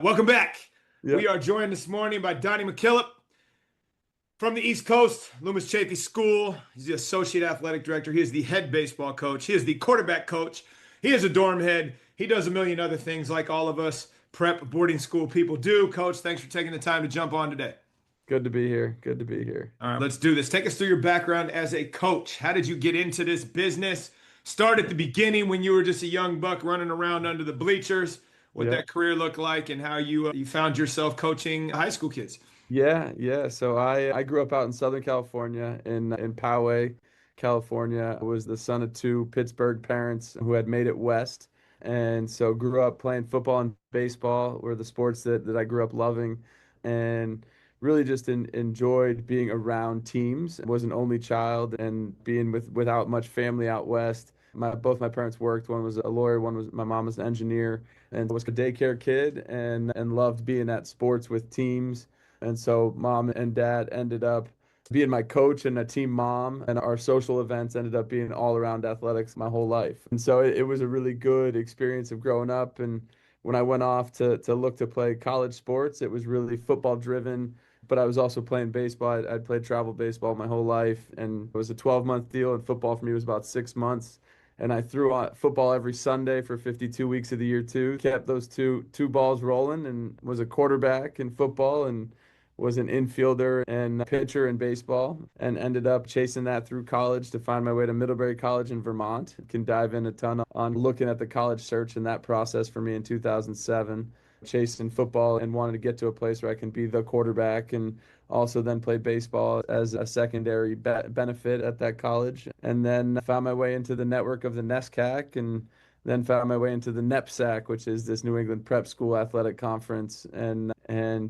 Welcome back. Yep. We are joined this morning by Donnie McKillop from the East Coast, Loomis Chaffee School. He's the associate athletic director. He is the head baseball coach. He is the quarterback coach. He is a dorm head. He does a million other things like all of us prep boarding school people do. Coach, thanks for taking the time to jump on today. Good to be here. Good to be here. All right, let's do this. Take us through your background as a coach. How did you get into this business? Start at the beginning when you were just a young buck running around under the bleachers, what Yep. that career looked like, and how you found yourself coaching high school kids. Yeah. So I grew up out in Southern California in Poway, California. I was the son of two Pittsburgh parents who had made it west. And so grew up playing football and baseball were the sports that I grew up loving, and really just enjoyed being around teams. I was an only child and being without much family out west. Both my parents worked. One was a lawyer, one was my mom was an engineer, and I was a daycare kid and loved being at sports with teams. And so mom and dad ended up being my coach and a team mom, and our social events ended up being all around athletics my whole life. And so it was a really good experience of growing up. And when I went off to look to play college sports, it was really football driven. But I was also playing baseball. I'd played travel baseball my whole life, and it was a 12-month deal, and football for me was about 6 months. And I threw on football every Sunday for 52 weeks of the year too. Kept those two balls rolling, and was a quarterback in football and was an infielder and pitcher in baseball, and ended up chasing that through college to find my way to Middlebury College in Vermont. Can dive in a ton on looking at the college search and that process for me in 2007. Chasing football and wanted to get to a place where I can be the quarterback, and also then play baseball as a secondary benefit at that college. And then found my way into the network of the NESCAC, and then found my way into the NEPSAC, which is this New England Prep School Athletic Conference, and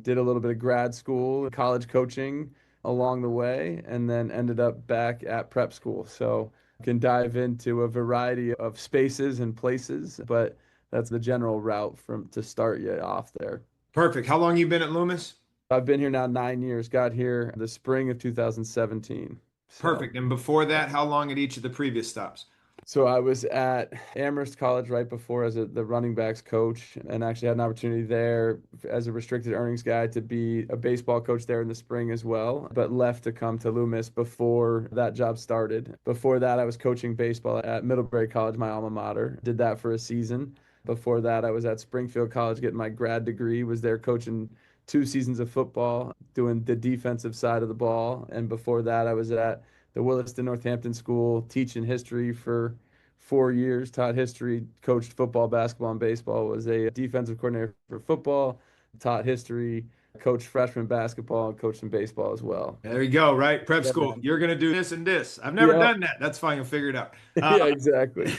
did a little bit of grad school, college coaching along the way, and then ended up back at prep school. So can dive into a variety of spaces and places, but that's the general route from to start you off there. Perfect. How long you been at Loomis? I've been here now 9 years, got here the spring of 2017. So Perfect. And before that, how long at each of the previous stops? So I was at Amherst College right before as the running backs coach, and actually had an opportunity there as a restricted earnings guy to be a baseball coach there in the spring as well, but left to come to Loomis before that job started. Before that, I was coaching baseball at Middlebury College, my alma mater. Did that for a season. Before that, I was at Springfield College getting my grad degree, was there coaching 2 seasons of football, doing the defensive side of the ball. And before that, I was at the Williston Northampton School teaching history for 4 years, taught history, coached football, basketball, and baseball, was a defensive coordinator for football, taught history, coached freshman basketball, and coached some baseball as well. There you go, right? Prep Yeah, school. man. You're going to do this and this. I've never Yeah, done that. That's fine. You'll figure it out. yeah, exactly.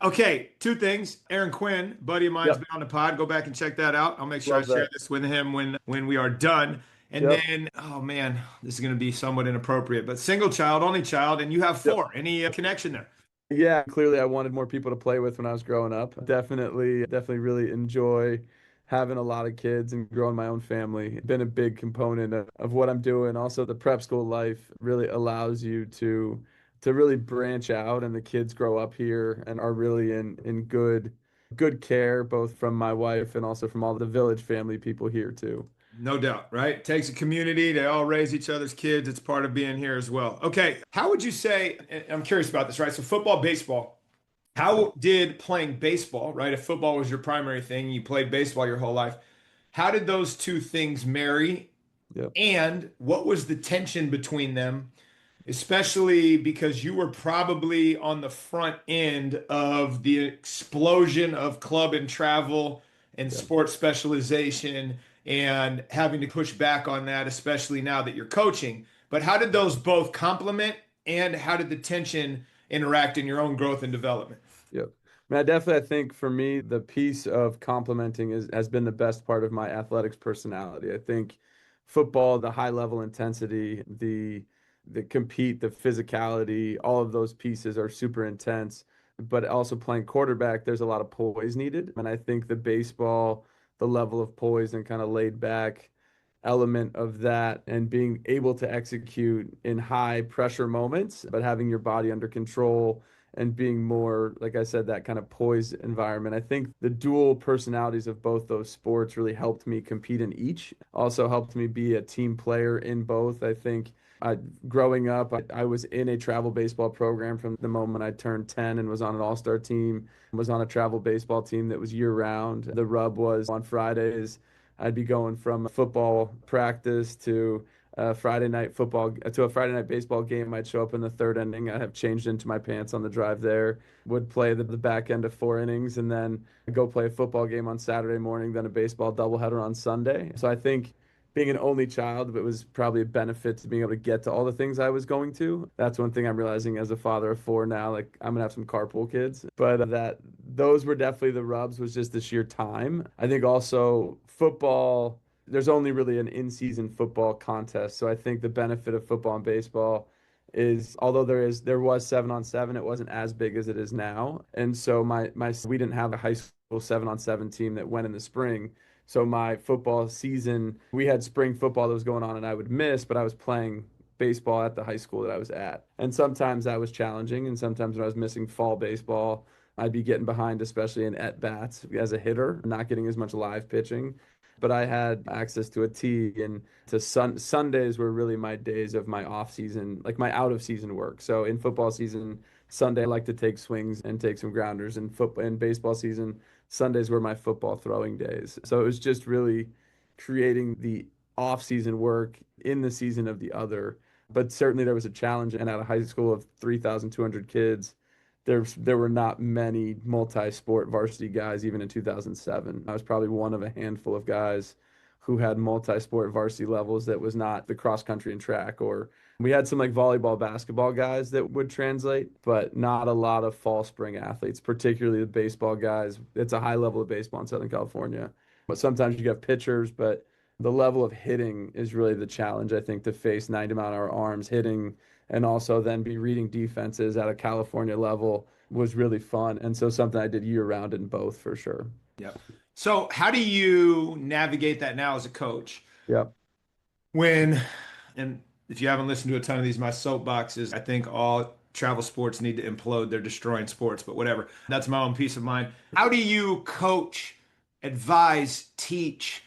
Okay, two things. Aaron Quinn, buddy of mine's Yep, been on the pod. Go back and check that out. I'll make sure I love share that. this with him when we are done. And Yep. then, oh man, this is going to be somewhat inappropriate, but single child, only child, and you have Yep. four. Any connection there? Yeah, clearly I wanted more people to play with when I was growing up. Definitely really enjoy having a lot of kids and growing my own family. Been a big component of what I'm doing. Also, the prep school life really allows you to really branch out, and the kids grow up here and are really in good care, both from my wife and also from all the village family people here too. No doubt, right? Takes a community. They all raise each other's kids. It's part of being here as well. Okay, how would you say, and I'm curious about this, right? So football, baseball. How did playing baseball, right? If football was your primary thing, you played baseball your whole life. How did those two things marry? Yep. And what was the tension between them, especially because you were probably on the front end of the explosion of club and travel and Yep. sports specialization and having to push back on that, especially now that you're coaching. But how did those both complement, and how did the tension interact in your own growth and development? Yep. I think for me, the piece of complimenting has been the best part of my athletics personality. I think football, the high level intensity, the compete, the physicality, all of those pieces are super intense. But also playing quarterback, there's a lot of poise needed. And I think the baseball, the level of poise and kind of laid back element of that, and being able to execute in high pressure moments, but having your body under control and being more, like I said, that kind of poised environment. I think the dual personalities of both those sports really helped me compete in each, also helped me be a team player in both. I think I, growing up, I was in a travel baseball program from the moment I turned 10 and was on an all-star team, was on a travel baseball team that was year round. The rub was on Fridays, I'd be going from football practice to Friday night football to a Friday night baseball game. I'd show up in the third inning. I'd have changed into my pants on the drive there, would play the back end of 4 innings, and then go play a football game on Saturday morning, then a baseball doubleheader on Sunday. So I think being an only child, it was probably a benefit to being able to get to all the things I was going to. That's one thing I'm realizing as a father of four now. Like I'm gonna have some carpool kids, but that those were definitely the rubs. Was just the sheer time. I think also football. There's only really an in-season football contest, so I think the benefit of football and baseball is although there was 7-on-7, it wasn't as big as it is now. And so my we didn't have a high school 7-on-7 team that went in the spring. So my football season, we had spring football that was going on and I would miss, but I was playing baseball at the high school that I was at. And sometimes that was challenging. And sometimes when I was missing fall baseball, I'd be getting behind, especially in at bats as a hitter, not getting as much live pitching. But I had access to a tee and to Sundays were really my days of my off season, like my out of season work. So in football season, Sunday I like to take swings and take some grounders. And football and baseball season, Sundays were my football throwing days. So it was just really creating the off-season work in the season of the other. But certainly there was a challenge. And at a high school of 3,200 kids, there were not many multi-sport varsity guys even in 2007. I was probably one of a handful of guys who had multi-sport varsity levels that was not the cross country and track, or we had some like volleyball, basketball guys that would translate, but not a lot of fall spring athletes, particularly the baseball guys. It's a high level of baseball in Southern California. But sometimes you have pitchers, but the level of hitting is really the challenge, I think, to face 90-mile-an-hour arms hitting and also then be reading defenses at a California level was really fun. And so something I did year round in both for sure. Yep. So how do you navigate that now as a coach? Yep. When, and if you haven't listened to a ton of these, my soapboxes, I think all travel sports need to implode. They're destroying sports, but whatever. That's my own peace of mind. How do you coach, advise, teach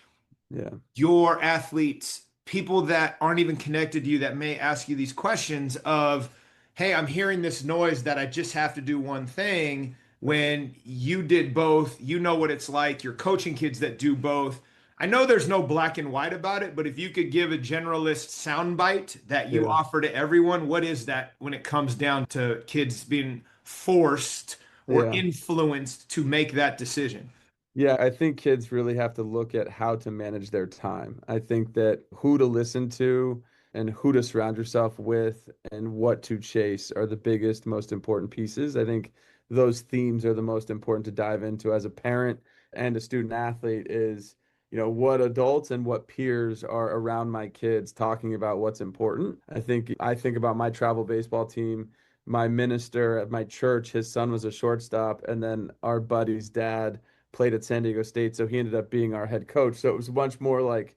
Yeah. your athletes, people that aren't even connected to you that may ask you these questions of, hey, I'm hearing this noise that I just have to do one thing when you did both, you know what it's like. You're coaching kids that do both. I know there's no black and white about it, but if you could give a generalist soundbite that you Yeah. offer to everyone, what is that when it comes down to kids being forced or Yeah. influenced to make that decision? Yeah, I think kids really have to look at how to manage their time. I think that who to listen to and who to surround yourself with and what to chase are the biggest, most important pieces. I think those themes are the most important to dive into as a parent and a student athlete is, what adults and what peers are around my kids talking about what's important. I think about my travel baseball team. My minister at my church, his son was a shortstop, and then our buddy's dad played at San Diego State, so he ended up being our head coach. So it was much more like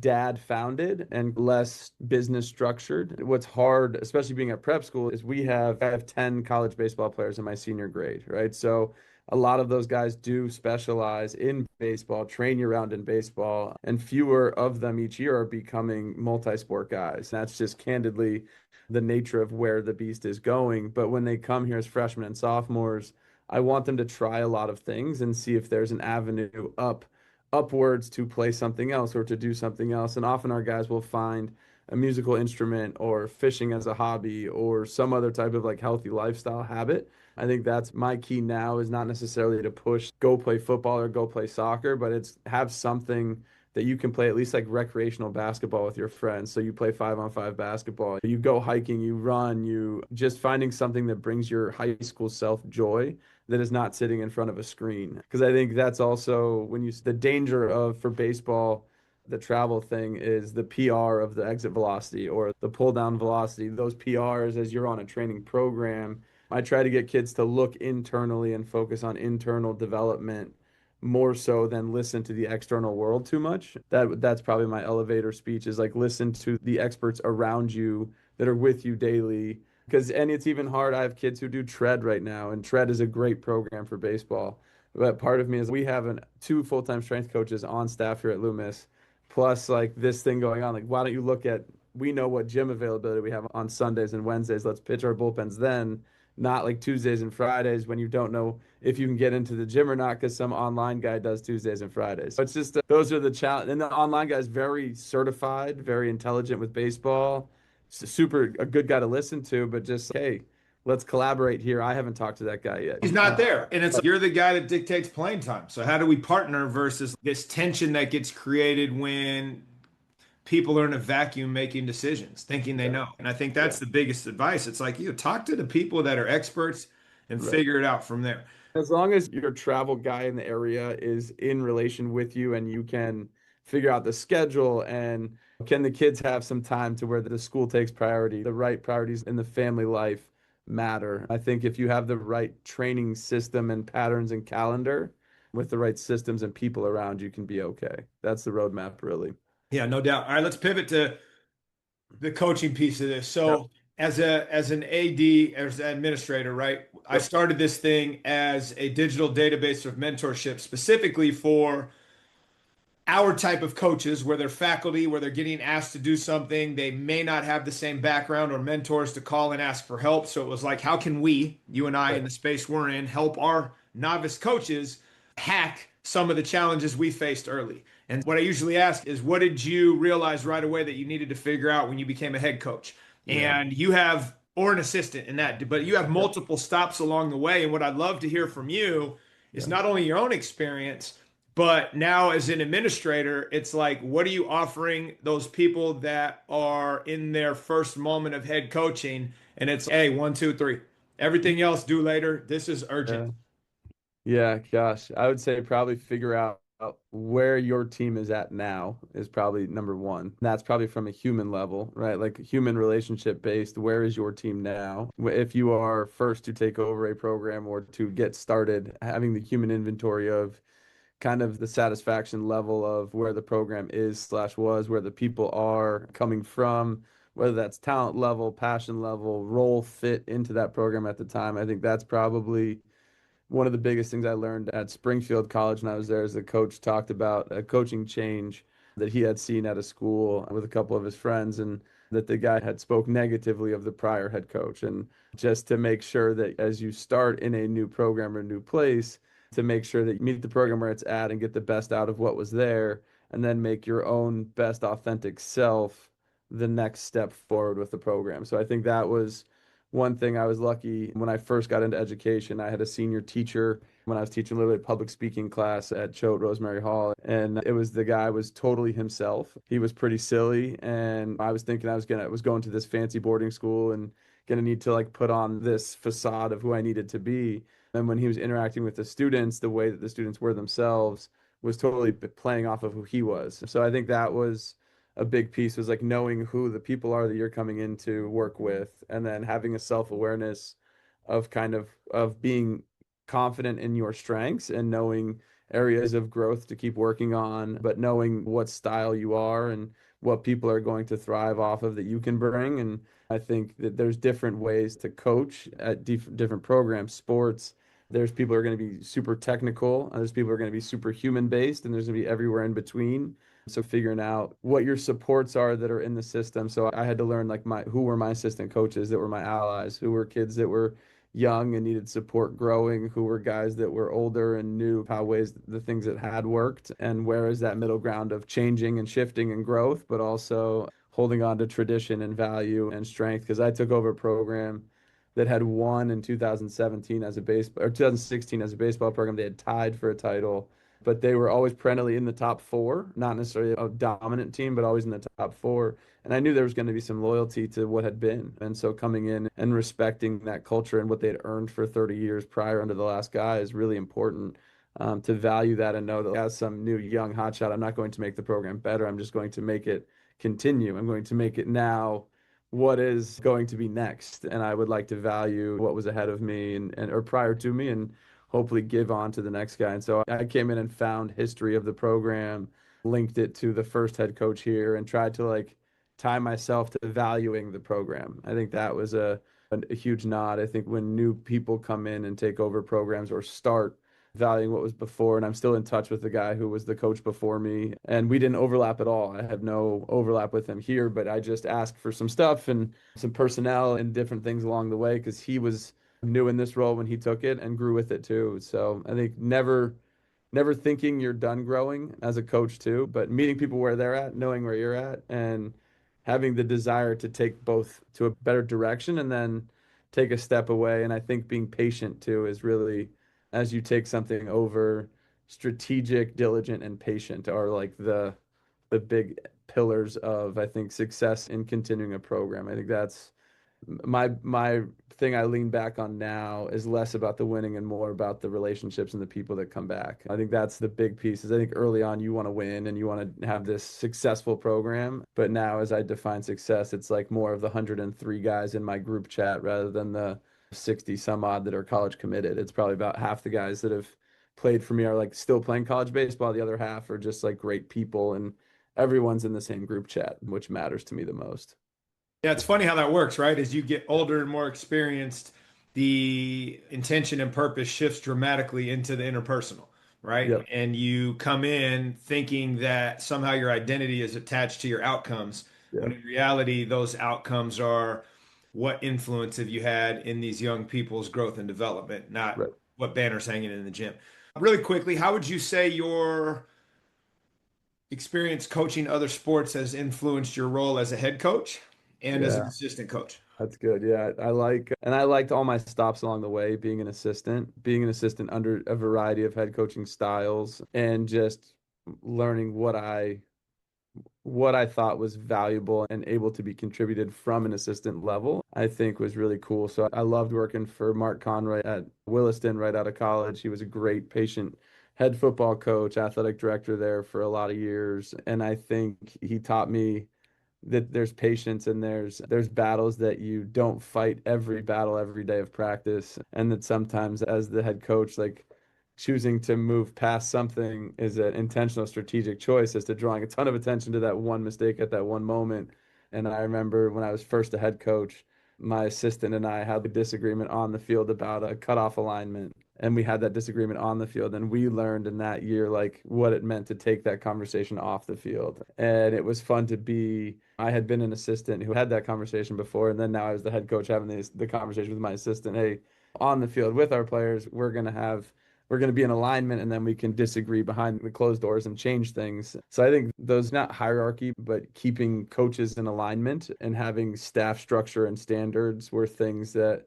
dad founded and less business structured. What's hard, especially being at prep school, is I have 10 college baseball players in my senior grade, right? So a lot of those guys do specialize in baseball, train year round in baseball, and fewer of them each year are becoming multi-sport guys. That's just candidly the nature of where the beast is going. But when they come here as freshmen and sophomores, I want them to try a lot of things and see if there's an avenue upwards to play something else or to do something else. And often our guys will find a musical instrument or fishing as a hobby or some other type of like healthy lifestyle habit. I think that's my key now is not necessarily to push go play football or go play soccer, but it's have something that you can play at least like recreational basketball with your friends. So you play 5-on-5 basketball, you go hiking, you run, you just finding something that brings your high school self joy that is not sitting in front of a screen. Because I think that's also the danger of for baseball, the travel thing is the PR of the exit velocity or the pull down velocity. Those PRs as you're on a training program. I try to get kids to look internally and focus on internal development more so than listen to the external world too much. That's probably my elevator speech is like listen to the experts around you that are with you daily And it's even hard. I have kids who do tread right now, and tread is a great program for baseball. But part of me is we have two full-time strength coaches on staff here at Loomis, plus like this thing going on. Like, why don't you look at, we know what gym availability we have on Sundays and Wednesdays. Let's pitch our bullpens then, not like Tuesdays and Fridays when you don't know if you can get into the gym or not because some online guy does Tuesdays and Fridays. So it's just those are the challenge. And the online guy is very certified, very intelligent with baseball, super a good guy to listen to, but just hey, let's collaborate here. I haven't talked to that guy yet. He's not there. And it's like, you're the guy that dictates playing time. So how do we partner versus this tension that gets created when people are in a vacuum making decisions, thinking they Yeah, know? And I think yeah, that's the biggest advice. It's like, you talk to the people that are experts and right. figure it out from there. As long as your travel guy in the area is in relation with you and you can figure out the schedule and can the kids have some time to where the school takes priority, the right priorities in the family life matter. I think if you have the right training system and patterns and calendar with the right systems and people around, you can be okay. That's the roadmap, really. Yeah, no doubt. All right, let's pivot to the coaching piece of this. Yep. So as an AD, as an administrator, right? I Yep. started this thing as a digital database of mentorship specifically for our type of coaches, where they're faculty, where they're getting asked to do something, they may not have the same background or mentors to call and ask for help. So it was like, how can we, you and I in Right. the space we're in, help our novice coaches hack some of the challenges we faced early? And what I usually ask is, what did you realize right away that you needed to figure out when you became a head coach? Yeah. And you have, or an assistant in that, but you have Yep. multiple stops along the way. And what I'd love to hear from you is Yeah. not only your own experience, but now, as an administrator, it's like, what are you offering those people that are in their first moment of head coaching? And it's, hey, one, two, three. Everything else do later. This is urgent. Yeah. Yeah, gosh, I would say probably figure out where your team is at now is probably number one. That's probably from a human level, right? Like human relationship based. Where is your team now? If you are first to take over a program or to get started, having the human inventory of kind of the satisfaction level of where the program is slash was, where the people are coming from, whether that's talent level, passion level, role fit into that program at the time. I think that's probably one of the biggest things I learned at Springfield College when I was there is the coach talked about a coaching change that he had seen at a school with a couple of his friends and that the guy had spoke negatively of the prior head coach. And just to make sure that as you start in a new program or new place, to make sure that you meet the program where it's at and get the best out of what was there, and then make your own best authentic self the next step forward with the program. So I think that was one thing. I was lucky when I first got into education. I had a senior teacher when I was teaching a little bit of public speaking class at Choate Rosemary Hall. And it was the guy was totally himself. He was pretty silly. And I was thinking I was going to this fancy boarding school and gonna need to like put on this facade of who I needed to be. And when he was interacting with the students, the way that the students were themselves was totally playing off of who he was. So I think that was a big piece was like knowing who the people are that you're coming in to work with and then having a self-awareness of kind of being confident in your strengths and knowing areas of growth to keep working on, but knowing what style you are and what people are going to thrive off of that you can bring. And I think that there's different ways to coach at different programs, sports. There's people who are going to be super technical, and there's people who are going to be super human based, and there's going to be everywhere in between. So figuring out what your supports are that are in the system. So I had to learn like who were my assistant coaches that were my allies, who were kids that were young and needed support growing, who were guys that were older and knew how ways the things that had worked, and where is that middle ground of changing and shifting and growth, but also holding on to tradition and value and strength. Because I took over a program that had won in 2017 as a baseball or 2016 as a baseball program. They had tied for a title, but they were always perennially in the top four, not necessarily a dominant team, but always in the top four. And I knew there was going to be some loyalty to what had been. And so coming in and respecting that culture and what they had earned for 30 years prior under the last guy is really important. To value that and know that as some new young hotshot, I'm not going to make the program better. I'm just going to make it continue. I'm going to make it now what is going to be next. And I would like to value what was ahead of me and or prior to me and hopefully give on to the next guy. And so I came in and found history of the program, linked it to the first head coach here, and tried to like tie myself to valuing the program. I think that was a huge nod. I think when new people come in and take over programs or start valuing what was before, and I'm still in touch with the guy who was the coach before me, and we didn't overlap at all. I have no overlap with him here, but I just asked for some stuff and some personnel and different things along the way because he was new in this role when he took it and grew with it too. So I think never thinking you're done growing as a coach too, but meeting people where they're at, knowing where you're at, and having the desire to take both to a better direction and then take a step away. And I think being patient too is really, as you take something over, strategic, diligent, and patient are like the big pillars of, I think, success in continuing a program. I think that's my thing I lean back on now is less about the winning and more about the relationships and the people that come back. I think that's the big piece is I think early on you want to win and you want to have this successful program. But now as I define success, it's like more of the 103 guys in my group chat rather than the 60 some odd that are college committed. It's probably about half the guys that have played for me are like still playing college baseball. The other half are just like great people and everyone's in the same group chat, which matters to me the most. Yeah, it's funny how that works, right? As you get older and more experienced, the intention and purpose shifts dramatically into the interpersonal, right? Yep. And you come in thinking that somehow your identity is attached to your outcomes, when Yep. in reality, those outcomes are what influence have you had in these young people's growth and development, not Right. what banner's hanging in the gym. Really quickly, how would you say your experience coaching other sports has influenced your role as a head coach and as an Yeah. assistant coach? That's good. Yeah, I liked all my stops along the way, being an assistant under a variety of head coaching styles and just learning what I thought was valuable and able to be contributed from an assistant level, I think was really cool. So I loved working for Mark Conroy at Williston right out of college. He was a great patient head football coach, athletic director there for a lot of years. And I think he taught me that there's patience and there's battles that you don't fight every battle every day of practice and that sometimes as the head coach like choosing to move past something is an intentional strategic choice as to drawing a ton of attention to that one mistake at that one moment. And I remember when I was first a head coach, my assistant and I had a disagreement on the field about a cutoff alignment. And we had that disagreement on the field. And we learned in that year, like what it meant to take that conversation off the field. And it was fun to be, I had been an assistant who had that conversation before. And then now I was the head coach having the conversation with my assistant. Hey, on the field with our players, we're going to be in alignment and then we can disagree behind the closed doors and change things. So I think those not hierarchy, but keeping coaches in alignment and having staff structure and standards were things that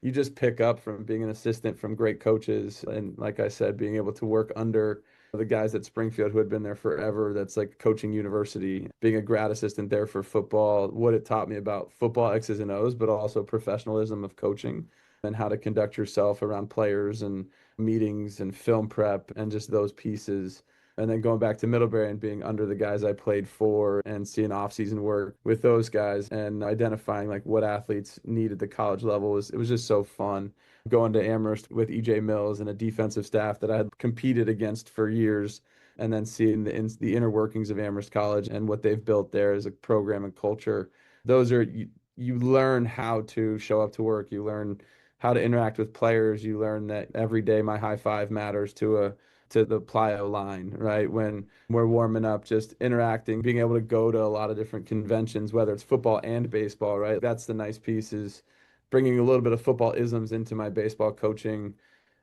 you just pick up from being an assistant from great coaches. And like I said, being able to work under the guys at Springfield who had been there forever, that's like coaching university, being a grad assistant there for football, what it taught me about football X's and O's, but also professionalism of coaching and how to conduct yourself around players and meetings and film prep and just those pieces. And then going back to Middlebury and being under the guys I played for and seeing off-season work with those guys and identifying like what athletes need at the college level was it was just so fun. Going to Amherst with EJ Mills and a defensive staff that I had competed against for years, and then seeing the inner workings of Amherst College and what they've built there as a program and culture. Those are you learn how to show up to work. You learn how to interact with players. You learn that every day my high five matters to the plyo line, right? When we're warming up, just interacting, being able to go to a lot of different conventions, whether it's football and baseball, right? That's the nice piece is bringing a little bit of football isms into my baseball coaching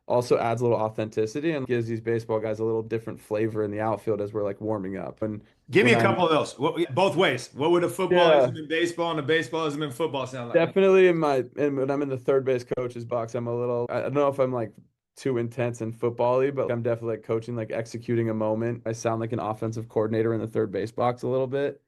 also adds a little authenticity and gives these baseball guys a little different flavor in the outfield as we're like warming up. And Give me when a I'm couple of those. Both ways. What would a yeah, footballism in baseball and a baseballism in football sound like? definitely and when I'm in the third base coach's box, I'm a little, I don't know if I'm like too intense and football-y, but I'm definitely like coaching, like executing a moment. I sound like an offensive coordinator in the third base box a little bit.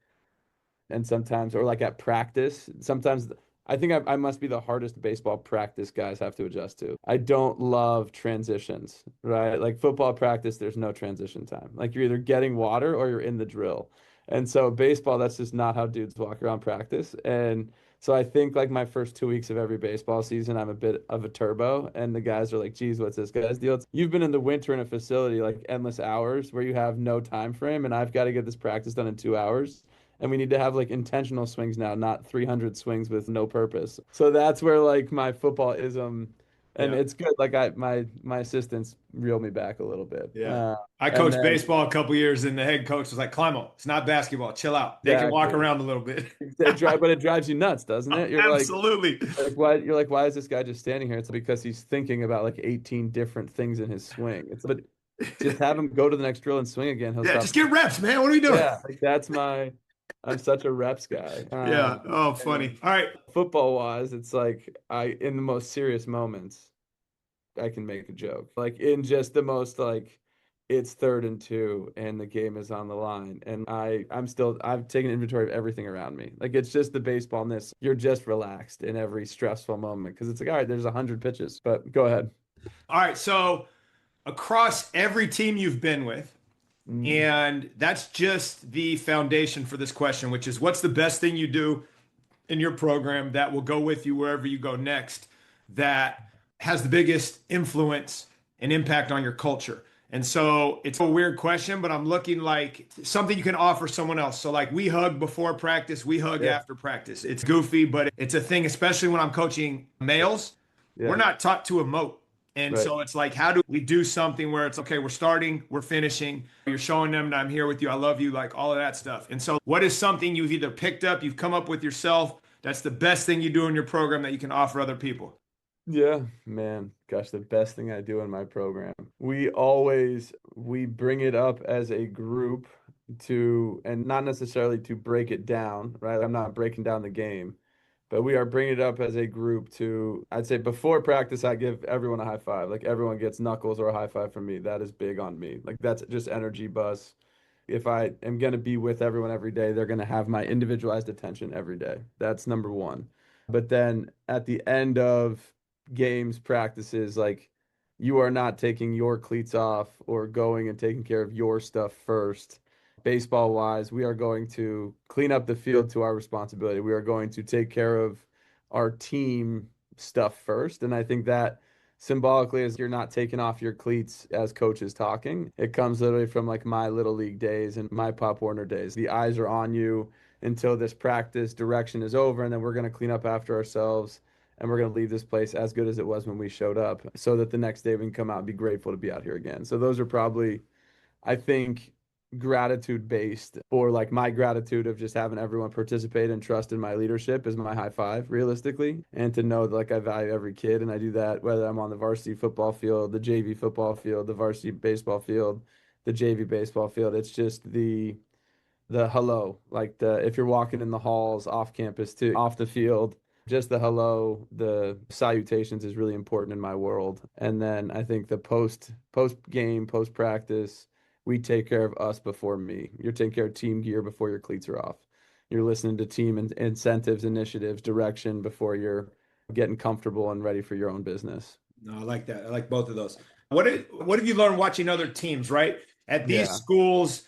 And sometimes, or like at practice, sometimes I think I must be the hardest baseball practice guys have to adjust to. I don't love transitions, right? Like football practice, there's no transition time. Like you're either getting water or you're in the drill. And so baseball, that's just not how dudes walk around practice. And so I think like my first 2 weeks of every baseball season, I'm a bit of a turbo, and the guys are like, "Geez, what's this guy's deal?" You've been in the winter in a facility like endless hours where you have no time frame, and I've got to get this practice done in 2 hours. and we need to have like intentional swings now, not 300 swings with no purpose. So that's where like my footballism, and Yeah. it's good. Like my assistants reel me back a little bit. Yeah. I And coached then baseball a couple years, and the head coach was like, Climo, it's not basketball. Chill out. They can walk exactly, around a little bit. but it drives you nuts, doesn't it? Absolutely. Why you're like, why is this guy just standing here? It's because he's thinking about like 18 different things in his swing. It's but just have him go to the next drill and swing again. He'll Yeah, stop. just get reps, man. What are we doing? Yeah, like I'm such a reps guy. Yeah. Oh, And then funny. All right. football wise, it's like in the most serious moments, I can make a joke. Like in just the most like it's 3rd and 2 and the game is on the line. And I've taken inventory of everything around me. Like it's just the baseballness. You're just relaxed in every stressful moment because it's like, all right, there's 100 pitches. But go ahead. All right. So across every team you've been with, Mm, and that's just the foundation for this question, which is what's the best thing you do in your program that will go with you wherever you go next that has the biggest influence and impact on your culture? And so it's a weird question, but I'm looking like something you can offer someone else. So, like, we hug before practice, we hug yeah, after practice. It's goofy, but it's a thing, especially when I'm coaching males. We're yeah, not taught to emote. And right. so it's like, how do we do something where it's okay, we're starting, we're finishing, you're showing them that I'm here with you, I love you, like all of that stuff. And so, what is something you've either picked up, you've come up with yourself, that's the best thing you do in your program that you can offer other people? Yeah, man. Gosh, the best thing I do in my program. We bring it up as a group and not necessarily to break it down, right? I'm not breaking down the game, but we are bringing it up as a group I'd say before practice, I give everyone a high five. Like everyone gets knuckles or a high five from me. That is big on me. Like that's just energy buzz. If I am going to be with everyone every day, they're going to have my individualized attention every day. That's number one. But then at the end of games, practices, like you are not taking your cleats off or going and taking care of your stuff first. Baseball wise, we are going to clean up the field to our responsibility. We are going to take care of our team stuff first. And I think that symbolically as you're not taking off your cleats as coach is talking. It comes literally from like my little league days and my Pop Warner days. The eyes are on you until this practice direction is over, and then we're going to clean up after ourselves and we're going to leave this place as good as it was when we showed up so that the next day we can come out and be grateful to be out here again. So those are probably, I think, gratitude based, or like my gratitude of just having everyone participate and trust in my leadership is my high five realistically, and to know that like I value every kid and I do that whether I'm on the varsity football field, the JV football field, the varsity baseball field, the JV baseball field. It's just the hello, like the if you're walking in the halls off campus too, off the field, just the hello, the salutations is really important in my world. And then I think the post game, post practice, we take care of us before me. You're taking care of team gear before your cleats are off. You're listening to team incentives, initiatives, direction before you're getting comfortable and ready for your own business. No, I like that. I like both of those. What have you learned watching other teams, right? At these Yeah. schools,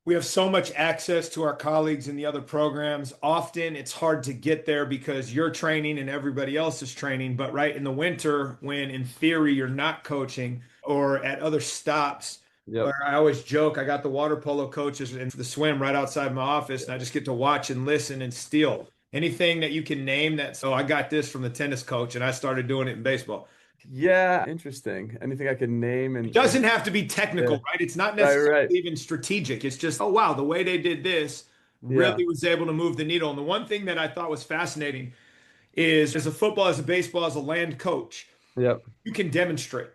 we have so much access to our colleagues in the other programs. Often it's hard to get there because you're training and everybody else is training. But right in the winter, when in theory you're not coaching or at other stops, Yep. where I always joke, I got the water polo coaches and the swim right outside my office, and I just get to watch and listen and steal anything that you can name that. So I got this from the tennis coach and I started doing it in baseball. Yeah, interesting. Anything I could name It and doesn't have to be technical, yeah. right? It's not Right, necessarily right. even strategic. It's just, oh, wow, the way they did this Yeah. really was able to move the needle. And the one thing that I thought was fascinating is as a football, as a baseball, as a land coach, Yep. you can demonstrate.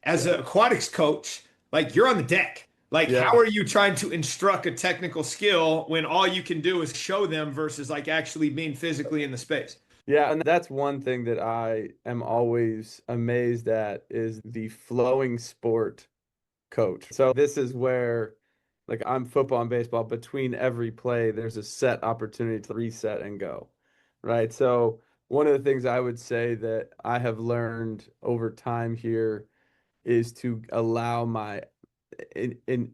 As Yeah. an aquatics coach, like you're on the deck. Like, how Yeah. are you trying to instruct a technical skill when all you can do is show them versus like actually being physically in the space? Yeah, and that's one thing that I am always amazed at is the flowing sport coach. So this is where like I'm football and baseball between every play there's a set opportunity to reset and go. Right? So one of the things I would say that I have learned over time here is to allow my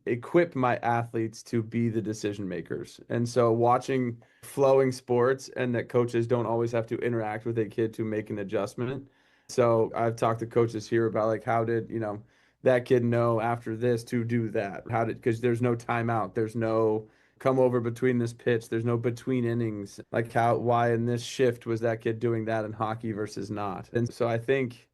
equip my athletes to be the decision makers. And so watching flowing sports and that coaches don't always have to interact with a kid to make an adjustment. So I've talked to coaches here about like how did, that kid know after this to do that? How did because there's no timeout, there's no come over between this pitch. There's no between innings. Like why in this shift was that kid doing that in hockey versus not? And so I think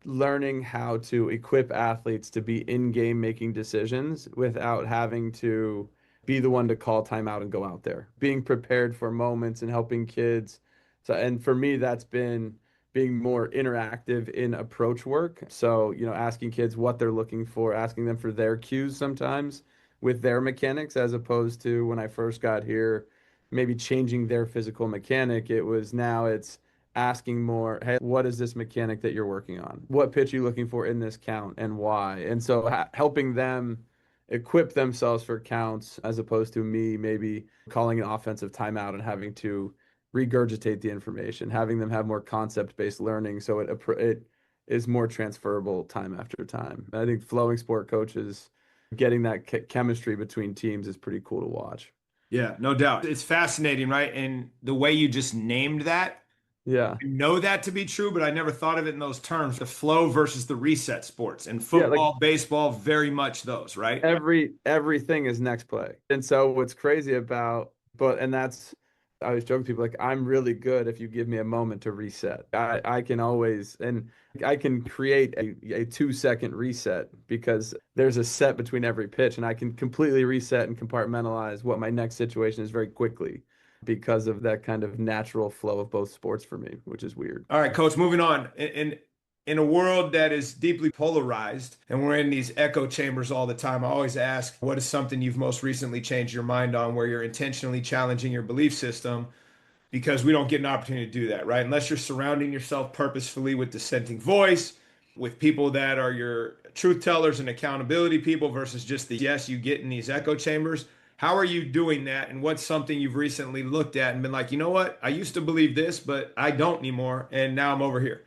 learning how to equip athletes to be in game making decisions without having to be the one to call timeout and go out there, being prepared for moments and helping kids. So, and for me, that's been being more interactive in approach work. So, asking kids what they're looking for, asking them for their cues sometimes with their mechanics, as opposed to when I first got here, maybe changing their physical mechanic. Now it's asking more, hey, what is this mechanic that you're working on? What pitch are you looking for in this count and why? And so helping them equip themselves for counts as opposed to me maybe calling an offensive timeout and having to regurgitate the information, having them have more concept-based learning so it is more transferable time after time. I think flowing sport coaches getting that chemistry between teams is pretty cool to watch. Yeah, no doubt. It's fascinating, right? And the way you just named that, Yeah. I know that to be true, but I never thought of it in those terms. The flow versus the reset sports, and Yeah, like football, baseball, very much those, right? everything is next play. And so what's crazy about and that's I always joke with people like I'm really good if you give me a moment to reset. I can always and I can create a 2 second reset because there's a set between every pitch and I can completely reset and compartmentalize what my next situation is very quickly because of that kind of natural flow of both sports for me, which is weird. All right, coach, moving on. In a world that is deeply polarized and we're in these echo chambers all the time, I always ask, what is something you've most recently changed your mind on where you're intentionally challenging your belief system? Because we don't get an opportunity to do that, right? Unless you're surrounding yourself purposefully with dissenting voice, with people that are your truth tellers and accountability people versus just the yes you get in these echo chambers. How are you doing that? And what's something you've recently looked at and been like, you know what? I used to believe this, but I don't anymore. And now I'm over here.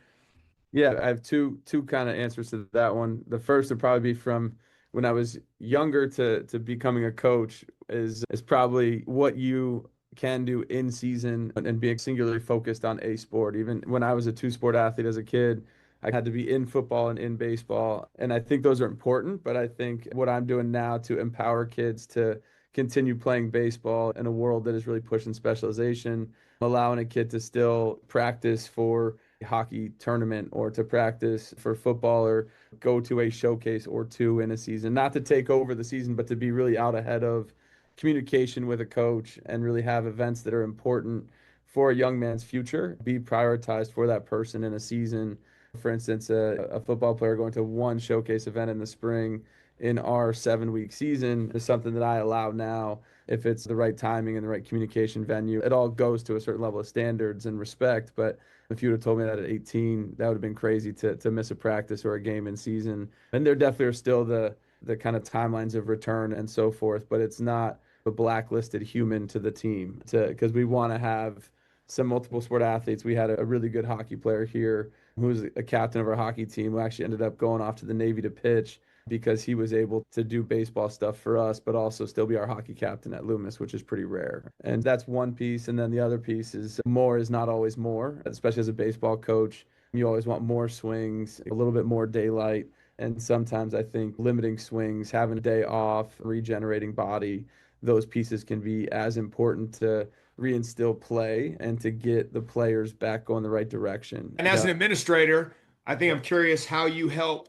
Yeah, I have two kind of answers to that one. The first would probably be from when I was younger to becoming a coach is probably what you can do in season and being singularly focused on a sport. Even when I was a two-sport athlete as a kid, I had to be in football and in baseball. And I think those are important, but I think what I'm doing now to empower kids to continue playing baseball in a world that is really pushing specialization, allowing a kid to still practice for hockey tournament or to practice for football or go to a showcase or two in a season, not to take over the season, but to be really out ahead of communication with a coach and really have events that are important for a young man's future, be prioritized for that person in a season. For instance, a football player going to one showcase event in the spring in our 7 week season is something that I allow now if it's the right timing and the right communication venue. It all goes to a certain level of standards and respect, but if you would have told me that at 18, that would have been crazy to miss a practice or a game in season. And there definitely are still the kind of timelines of return and so forth, but it's not a blacklisted human to the team because we want to have some multiple sport athletes. We had a really good hockey player here who was a captain of our hockey team who actually ended up going off to the Navy to pitch because he was able to do baseball stuff for us, but also still be our hockey captain at Loomis, which is pretty rare. And that's one piece. And then the other piece is more is not always more, especially as a baseball coach. You always want more swings, a little bit more daylight. And sometimes I think limiting swings, having a day off, regenerating body, those pieces can be as important to reinstill play and to get the players back going the right direction. And as an administrator, I think I'm curious how you help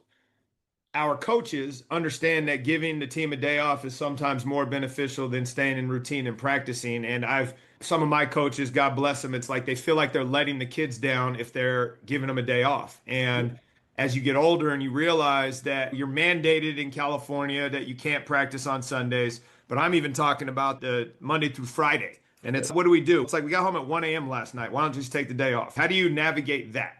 our coaches understand that giving the team a day off is sometimes more beneficial than staying in routine and practicing. And some of my coaches, God bless them, it's like they feel like they're letting the kids down if they're giving them a day off. And as you get older and you realize that you're mandated in California that you can't practice on Sundays, but I'm even talking about the Monday through Friday. And it's what do we do? It's like we got home at 1 a.m. last night. Why don't you just take the day off? How do you navigate that?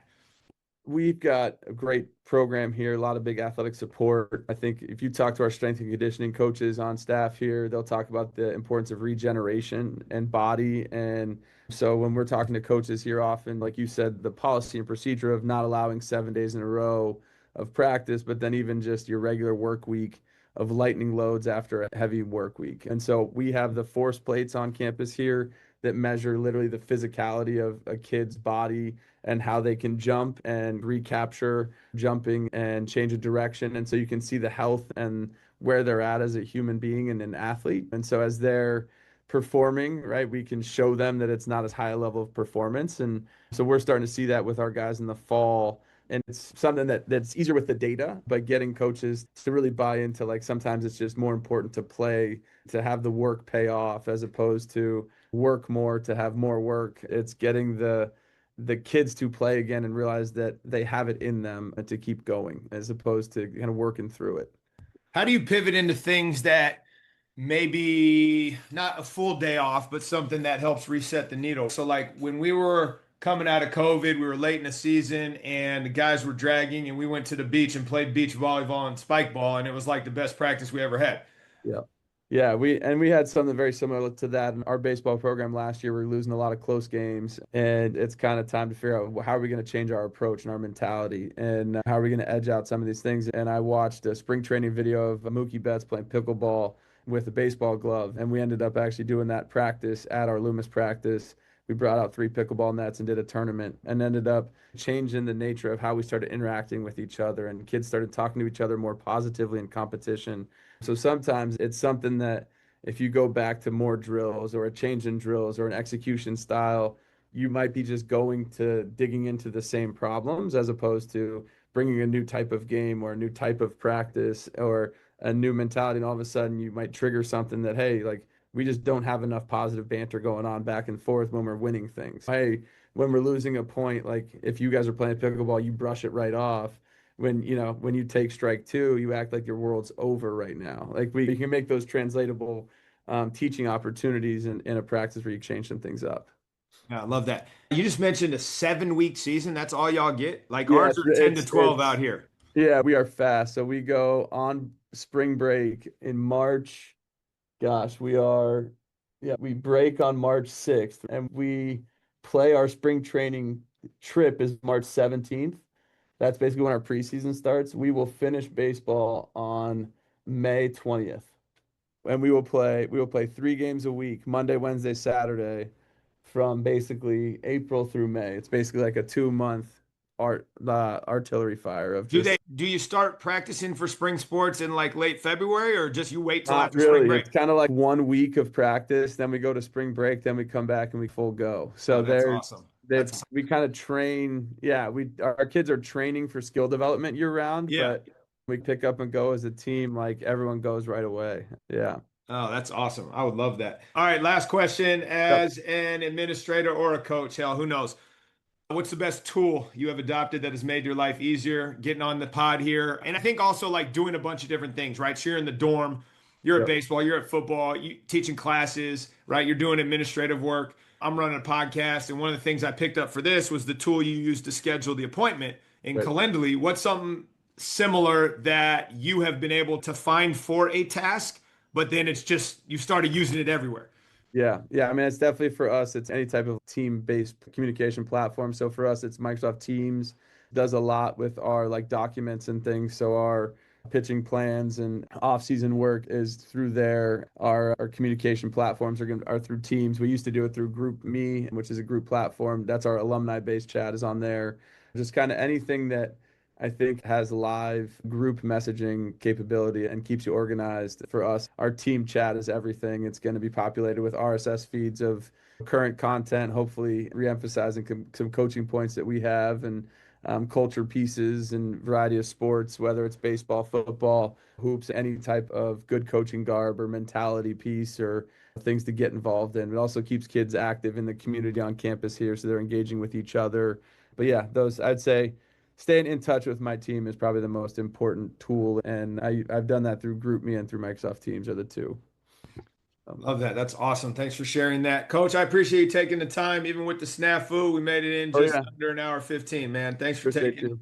We've got a great program here, a lot of big athletic support. I think if you talk to our strength and conditioning coaches on staff here, they'll talk about the importance of regeneration and body. And so when we're talking to coaches here often, like you said, the policy and procedure of not allowing 7 days in a row of practice, but then even just your regular work week of lightning loads after a heavy work week. And so we have the force plates on campus here that measure literally the physicality of a kid's body and how they can jump and recapture jumping and change a direction. And so you can see the health and where they're at as a human being and an athlete. And so as they're performing, right, we can show them that it's not as high a level of performance. And so we're starting to see that with our guys in the fall. And it's something that's easier with the data, but getting coaches to really buy into, like, sometimes it's just more important to play, to have the work pay off as opposed to work more to have more work. It's getting the kids to play again and realize that they have it in them and to keep going as opposed to kind of working through it. How do you pivot into things that maybe not a full day off, but something that helps reset the needle? So, like when we were coming out of COVID, we were late in the season and the guys were dragging, and we went to the beach and played beach volleyball and spike ball, and it was like the best practice we ever had. Yeah. Yeah, we had something very similar to that in our baseball program last year. We were losing a lot of close games, and it's kind of time to figure out, well, how are we going to change our approach and our mentality, and how are we going to edge out some of these things. And I watched a spring training video of Mookie Betts playing pickleball with a baseball glove, and we ended up actually doing that practice at our Loomis practice. We brought out 3 pickleball nets and did a tournament, and ended up changing the nature of how we started interacting with each other, and kids started talking to each other more positively in competition. So sometimes it's something that if you go back to more drills or a change in drills or an execution style, you might be just going to digging into the same problems as opposed to bringing a new type of game or a new type of practice or a new mentality. And all of a sudden you might trigger something that, hey, like, we just don't have enough positive banter going on back and forth when we're winning things. Hey, when we're losing a point, like if you guys are playing pickleball, you brush it right off. When you take strike two, you act like your world's over right now. Like we can make those translatable teaching opportunities in a practice where you change some things up. Yeah, I love that. You just mentioned a 7 week season. That's all y'all get? Like Yeah, ours are 10 to 12 out here. yeah, we are fast. So we go on spring break in March. Gosh, yeah, we break on March 6th and we play our spring training trip is March 17th. That's basically when our preseason starts. We will finish baseball on May 20th. And we will play 3 games a week, Monday, Wednesday, Saturday, from basically April through May. It's basically like a 2 month artillery fire of just Do you start practicing for spring sports in like late February, or just you wait till not after spring really. break? It's kind of like 1 week of practice, then we go to spring break, then we come back and we full go. So Oh, that's there's awesome. that's we kind of train. Yeah, our kids are training for skill development year round, Yeah. but we pick up and go as a team. Like everyone goes right away. Yeah. Oh, that's awesome. I would love that. All right, last question. Yep. As an administrator or a coach, hell, who knows? What's the best tool you have adopted that has made your life easier? Getting on the pod here. And I think also like doing a bunch of different things, right? So you're in the dorm, you're at Yep. baseball, you're at football, you teaching classes, right? You're doing administrative work. I'm running a podcast. And one of the things I picked up for this was the tool you use to schedule the appointment in Right. Calendly. What's something similar that you have been able to find for a task, but then it's just you started using it everywhere? Yeah, yeah. I mean, it's definitely for us, it's any type of team-based communication platform. So for us, it's Microsoft Teams does a lot with our like documents and things. So our pitching plans and off-season work is through there. Our communication platforms are through Teams. We used to do it through Group Me, which is a group platform. That's our alumni-based chat is on there. Just kind of anything that I think has live group messaging capability and keeps you organized. For us, our team chat is everything. It's going to be populated with RSS feeds of current content, hopefully re-emphasizing some coaching points that we have and culture pieces and variety of sports, whether it's baseball, football, hoops, any type of good coaching garb or mentality piece or things to get involved in. It also keeps kids active in the community on campus here, so they're engaging with each other. But yeah, those I'd say staying in touch with my team is probably the most important tool, and I've done that through GroupMe and through Microsoft Teams are the two. Love that. That's awesome. Thanks for sharing that. Coach, I appreciate you taking the time. Even with the snafu, we made it in Oh just yeah, under an hour 15, man. Thanks for appreciate taking you.